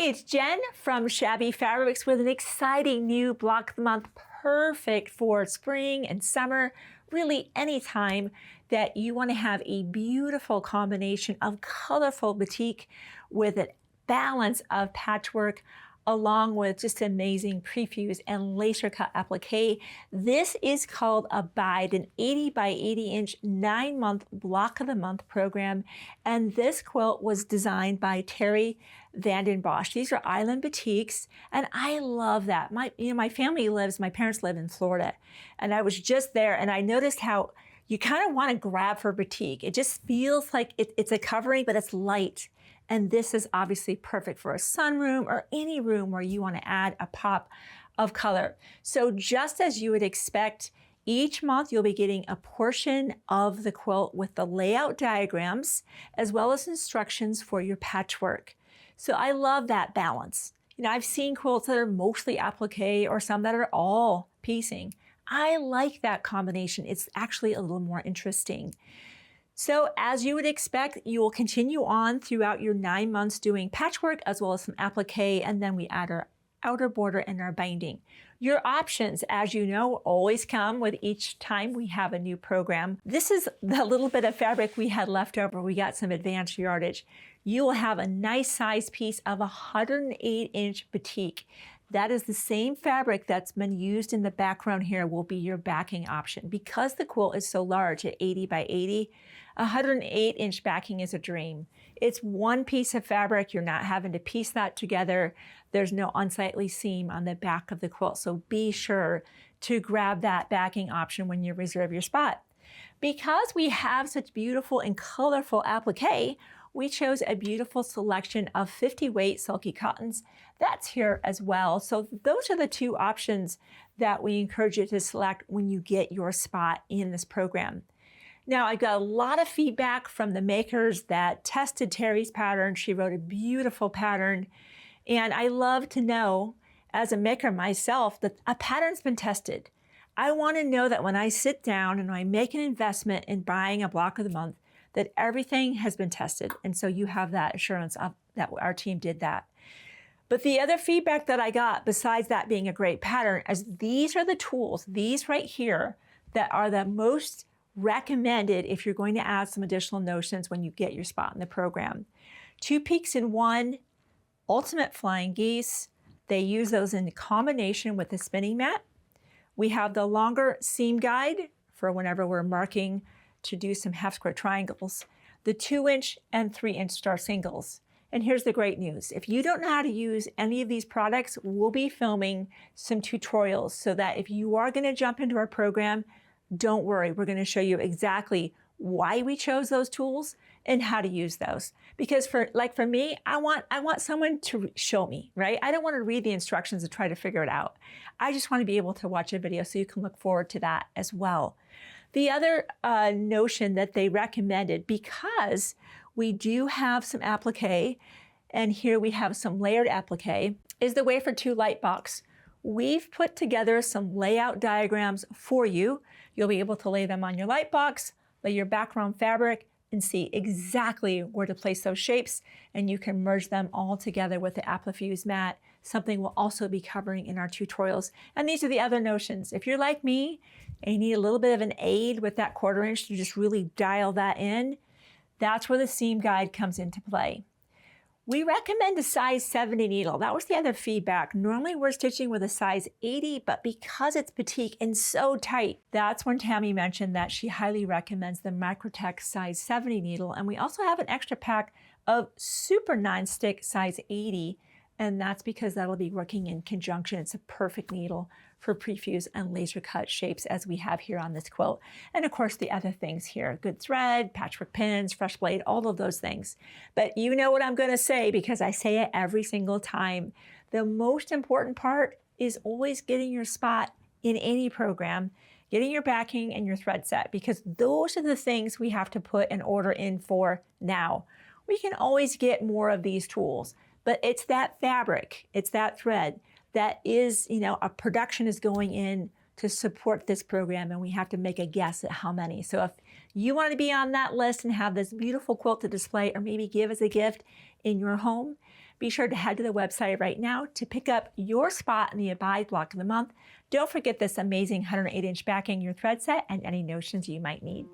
it's Jen from Shabby Fabrics with an exciting new block of the month, perfect for spring and summer, really any time that you want to have a beautiful combination of colorful batik with a balance of patchwork along with just amazing prefuse and laser cut applique. This is called Abide, an 80 by 80 inch 9-month block of the month program. And this quilt was designed by Terri, Vanden, Bosch. These are Island Batiks, and I love that. My parents live in Florida, and I was just there and I noticed how you kind of want to grab for batik. It just feels like it's a covering, but it's light. And this is obviously perfect for a sunroom or any room where you want to add a pop of color. So just as you would expect, each month you'll be getting a portion of the quilt with the layout diagrams, as well as instructions for your patchwork. So I love that balance. You know, I've seen quilts that are mostly applique or some that are all piecing. I like that combination. It's actually a little more interesting. So as you would expect, you will continue on throughout your 9 months doing patchwork as well as some applique, and then we add our outer border and our binding. Your options, as you know, always come with each time we have a new program. This is the little bit of fabric we had left over. We got some advanced yardage. You will have a nice size piece of 108 inch batik. That is the same fabric that's been used in the background here will be your backing option. Because the quilt is so large at 80 by 80, 108 inch backing is a dream. It's one piece of fabric. You're not having to piece that together. There's no unsightly seam on the back of the quilt. So be sure to grab that backing option when you reserve your spot. Because we have such beautiful and colorful applique, we chose a beautiful selection of 50 weight silky cottons. That's here as well. So those are the two options that we encourage you to select when you get your spot in this program. Now, I got a lot of feedback from the makers that tested Terri's pattern. She wrote a beautiful pattern. And I love to know, as a maker myself, that a pattern's been tested. I want to know that when I sit down and I make an investment in buying a block of the month, that everything has been tested. And so you have that assurance of that our team did that. But the other feedback that I got, besides that being a great pattern, is these are the tools, these right here, that are the most recommended if you're going to add some additional notions when you get your spot in the program. 2 peaks in 1, ultimate flying geese. They use those in combination with the spinning mat. We have the longer seam guide for whenever we're marking to do some half square triangles, the 2-inch and 3-inch star singles. And here's the great news. If you don't know how to use any of these products, we'll be filming some tutorials so that if you are going to jump into our program, don't worry, we're going to show you exactly why we chose those tools and how to use those. Because for me, I want someone to show me, right? I don't want to read the instructions and try to figure it out. I just want to be able to watch a video so you can look forward to that as well. The other notion that they recommended, because we do have some applique, and here we have some layered applique, is the Wafer 2 light box. We've put together some layout diagrams for you. You'll be able to lay them on your light box, lay your background fabric, and see exactly where to place those shapes, and you can merge them all together with the applique mat, something we'll also be covering in our tutorials. And these are the other notions. If you're like me and you need a little bit of an aid with that 1/4 inch to just really dial that in, that's where the seam guide comes into play. We recommend a size 70 needle. That was the other feedback. Normally we're stitching with a size 80, but because it's batik and so tight, that's when Tammy mentioned that she highly recommends the Microtech size 70 needle. And we also have an extra pack of super non-stick size 80, and that's because that'll be working in conjunction. It's a perfect needle for prefuse and laser cut shapes as we have here on this quilt. And of course the other things here, good thread, patchwork pins, fresh blade, all of those things. But you know what I'm gonna say because I say it every single time. The most important part is always getting your spot in any program, getting your backing and your thread set, because those are the things we have to put an order in for now. We can always get more of these tools, but it's that fabric, it's that thread that is, a production is going in to support this program, and we have to make a guess at how many. So if you want to be on that list and have this beautiful quilt to display or maybe give as a gift in your home, Be sure to head to the website right now to pick up your spot in the Abide Block of the Month. Don't forget this amazing 108-inch backing, your thread set, and any notions you might need.